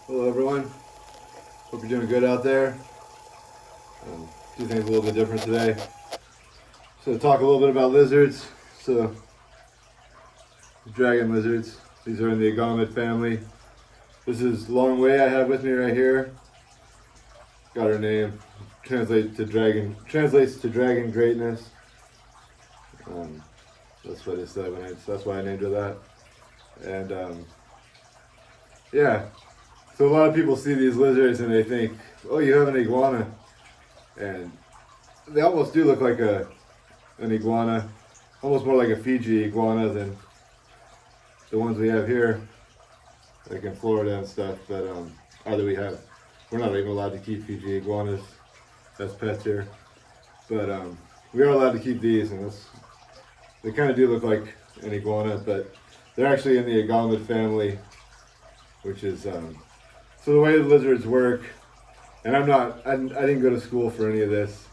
Hello everyone, hope you're doing good out there. Do things a little bit different today. So talk a little bit about lizards. So dragon lizards, these are in the agamid family. This is Long Way I have with me right here. Got her name, translates to dragon greatness. That's what it said that's why I named her that. And yeah, so a lot of people see these lizards and they think, oh, you have an iguana. And they almost do look like an iguana, almost more like a Fiji iguana than the ones we have here, like in Florida and stuff. But either we're not even allowed to keep Fiji iguanas as pets here. But we are allowed to keep these, and they kind of do look like an iguana, but they're actually in the agamid family, which is so the way the lizards work. And I didn't go to school for any of this.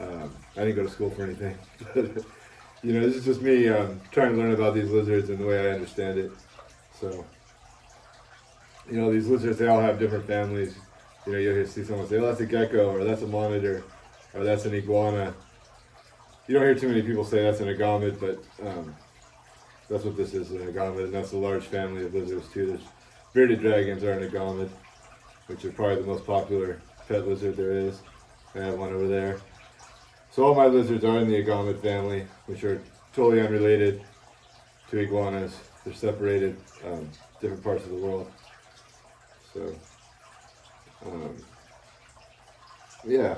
I didn't go to school for anything. But, this is just me trying to learn about these lizards and the way I understand it. So, these lizards, they all have different families. You'll see someone say, oh, that's a gecko, or that's a monitor, or that's an iguana. You don't hear too many people say that's an agamid, but that's what this is, an agamid, and that's a large family of lizards too. There's bearded dragons are an agamid, which is probably the most popular pet lizard there is. I have one over there. So all my lizards are in the agamid family, which are totally unrelated to iguanas. They're separated, different parts of the world. So, yeah,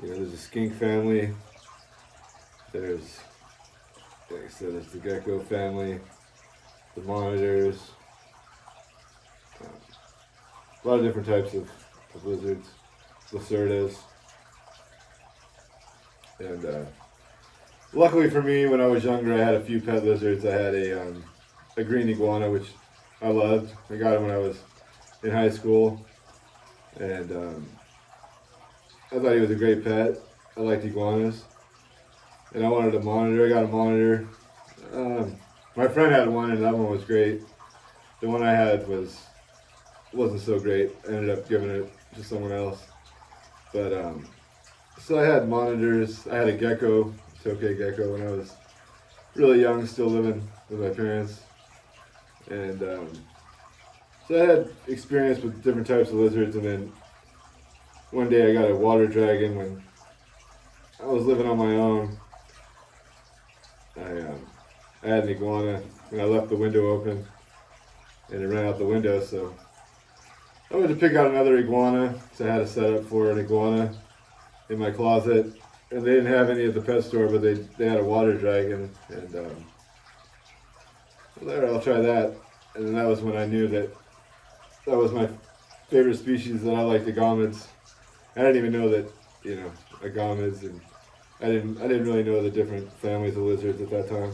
there's a skink family. There's, like I said, there's the gecko family, the monitors, a lot of different types of lizards, lacerdas. And luckily for me, when I was younger, I had a few pet lizards. I had a green iguana, which I loved. I got him when I was in high school, and I thought he was a great pet. I liked iguanas, and I wanted a monitor. I got a monitor. My friend had one, and that one was great. The one I had wasn't so great. I ended up giving it to someone else. But so I had monitors. I had a gecko, Tokay gecko, when I was really young, still living with my parents. And so I had experience with different types of lizards. And then one day I got a water dragon when I was living on my own. I had an iguana, and I left the window open, and it ran out the window. So I went to pick out another iguana, so I had a setup for an iguana in my closet. And they didn't have any at the pet store, but they had a water dragon, and well, there, I'll try that. And then that was when I knew that was my favorite species, that I liked agamids. I didn't even know that, agamids, and I didn't really know the different families of lizards at that time.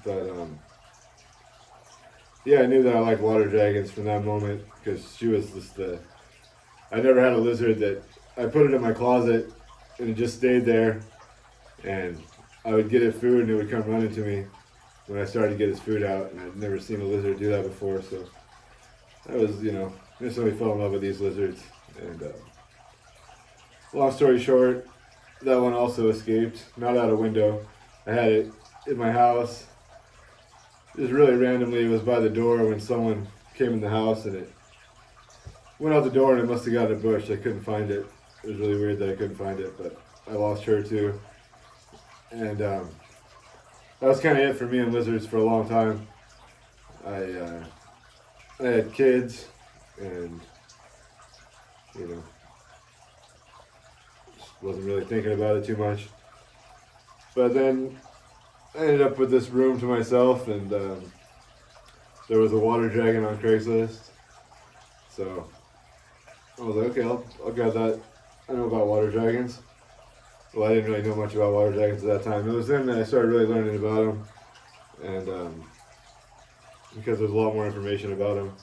But yeah, I knew that I liked water dragons from that moment, because she was just I never had a lizard that I put it in my closet and it just stayed there, and I would get it food and it would come running to me when I started to get its food out, and I'd never seen a lizard do that before. So I was, instantly fell in love with these lizards. And long story short, that one also escaped, not out a window. I had it in my house. Just really randomly, it was by the door when someone came in the house, and it went out the door, and it must have got in a bush. I couldn't find it. It was really weird that I couldn't find it, but I lost her too. And that was kind of it for me and lizards for a long time. I had kids, and just wasn't really thinking about it too much. But then I ended up with this room to myself, and there was a water dragon on Craigslist. So I was like, okay, I'll grab that. I know about water dragons. Well, I didn't really know much about water dragons at that time. It was then that I started really learning about them, and because there's a lot more information about them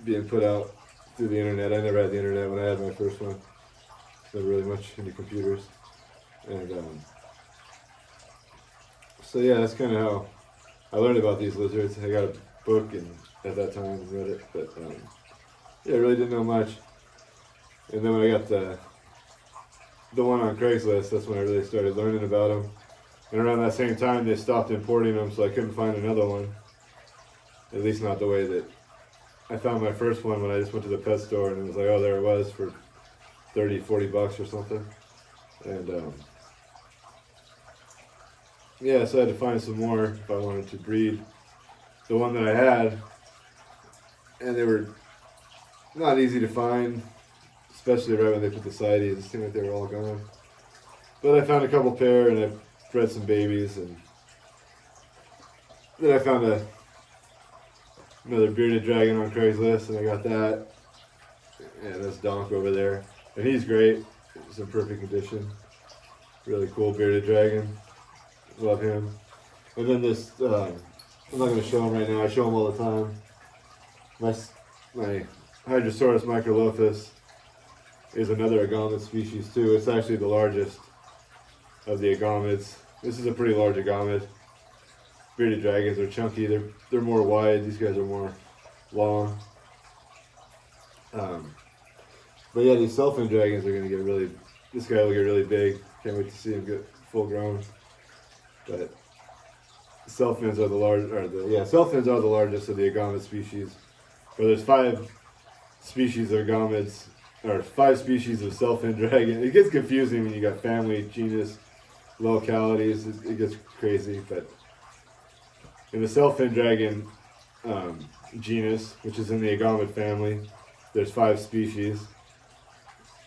being put out through the internet. I never had the internet when I had my first one. Never really much into computers, and so yeah, that's kind of how I learned about these lizards. I got a book and at that time and read it, but yeah, I really didn't know much. And then when I got the one on Craigslist, that's when I really started learning about them. And around that same time, they stopped importing them, so I couldn't find another one. At least not the way that I found my first one when I just went to the pet store and it was like, oh, there it was for 30, 40 bucks or something. And yeah, so I had to find some more if I wanted to breed the one that I had. And they were not easy to find, especially right when they put the sighties. It seemed like they were all gone. But I found a couple pair and I bred some babies, and then I found another bearded dragon on Craigslist, and I got that. And this donk over there, and he's great. He's in perfect condition. Really cool bearded dragon. Love him. And then this, I'm not going to show him right now. I show him all the time. My Hydrosaurus microlophus is another agamid species too. It's actually the largest of the agamids. This is a pretty large agamid. Bearded dragons are chunky. They're more wide. These guys are more long. But yeah, these self-fin dragons are going to get really. This guy will get really big. Can't wait to see him get full grown. But self-fins are the self-fins are the largest of the agamid species. But there's 5 species of agamids, or 5 species of self-fin dragon. It gets confusing when you got family, genus, localities. It gets crazy, but in the self-fin dragon genus, which is in the agamid family, there's 5 species.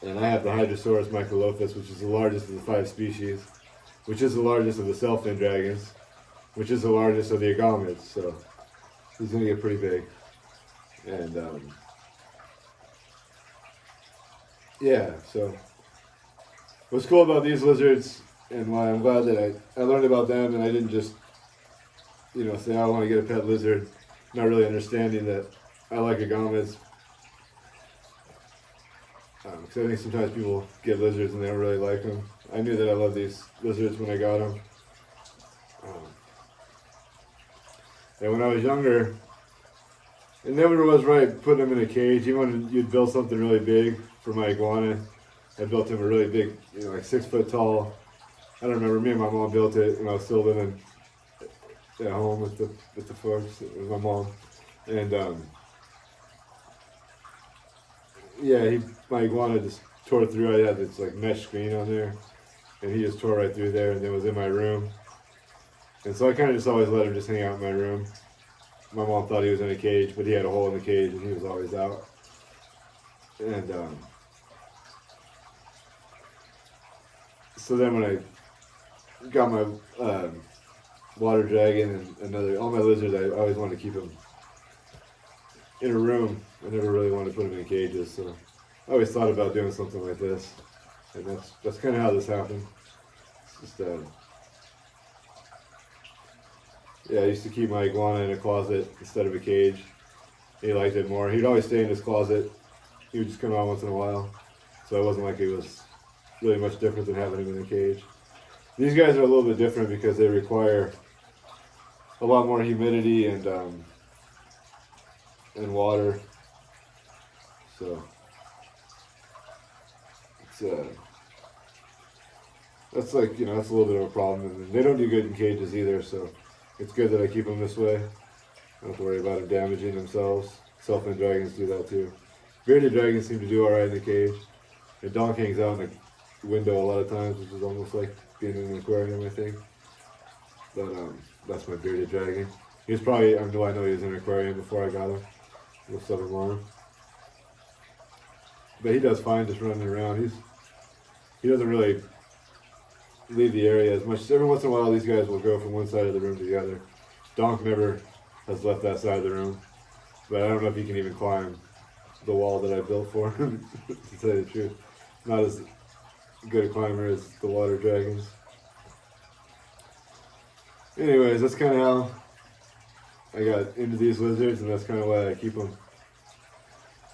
And I have the Hydrosaurus microlophus, which is the largest of the 5 species, which is the largest of the self-fin dragons, which is the largest of the agamids. So he's going to get pretty big. And yeah, so what's cool about these lizards and why I'm glad that I learned about them and I didn't just, say, I want to get a pet lizard, not really understanding that I like agamids. Because I think sometimes people get lizards and they don't really like them. I knew that I loved these lizards when I got them. And when I was younger, it never was right putting them in a cage. Even when you'd build something really big for my iguana, I built him a really big, like 6 foot tall. I don't remember, me and my mom built it when I was still living at home with the folks, with my mom. And yeah, my iguana just tore through. I had this like mesh screen on there, and he just tore right through there, and it was in my room. And so I kind of just always let him just hang out in my room. My mom thought he was in a cage, but he had a hole in the cage, and he was always out. And so then when I got my water dragon and all my lizards, I always wanted to keep them in a room. I never really wanted to put them in cages, so I always thought about doing something like this, and that's kind of how this happened. It's just yeah, I used to keep my iguana in a closet instead of a cage. He liked it more. He'd always stay in his closet. He would just come out once in a while, so it wasn't like it was really much different than having him in a cage. These guys are a little bit different because they require a lot more humidity and water. So it's that's like that's a little bit of a problem. And they don't do good in cages either. So it's good that I keep them this way. I don't have to worry about them damaging themselves. Self-fin dragons do that too. Bearded dragons seem to do all right in the cage. The donk hangs out in the window a lot of times, which is almost like being in an aquarium, I think. But that's my bearded dragon. He was probably, I know he was in an aquarium before I got him. With Southern Warren. But he does fine just running around. He doesn't really leave the area as much. Every once in a while these guys will go from one side of the room to the other. Donk never has left that side of the room. But I don't know if he can even climb the wall that I built for him, to tell you the truth. Not as good a climber as the water dragons. Anyways, that's kind of how I got into these lizards, and that's kind of why I keep them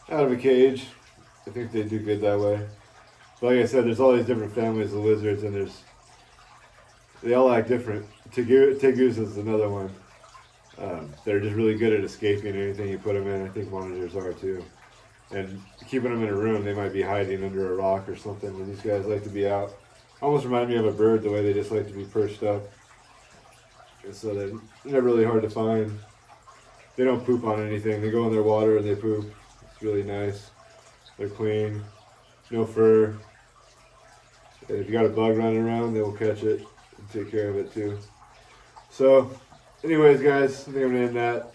out of a cage. I think they do good that way. But like I said, there's all these different families of lizards, and they all act different. Tegus is another one. They're just really good at escaping anything you put them in. I think monitors are too. And keeping them in a room, they might be hiding under a rock or something. And these guys like to be out. Almost remind me of a bird, the way they just like to be perched up. And so they're really hard to find. They don't poop on anything. They go in their water and they poop. It's really nice. They're clean. No fur. And if you got a bug running around, they will catch it and take care of it too. So, anyways, guys, I think I'm going to end that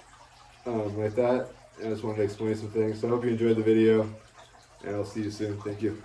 like that. I just wanted to explain some things. So I hope you enjoyed the video, and I'll see you soon. Thank you.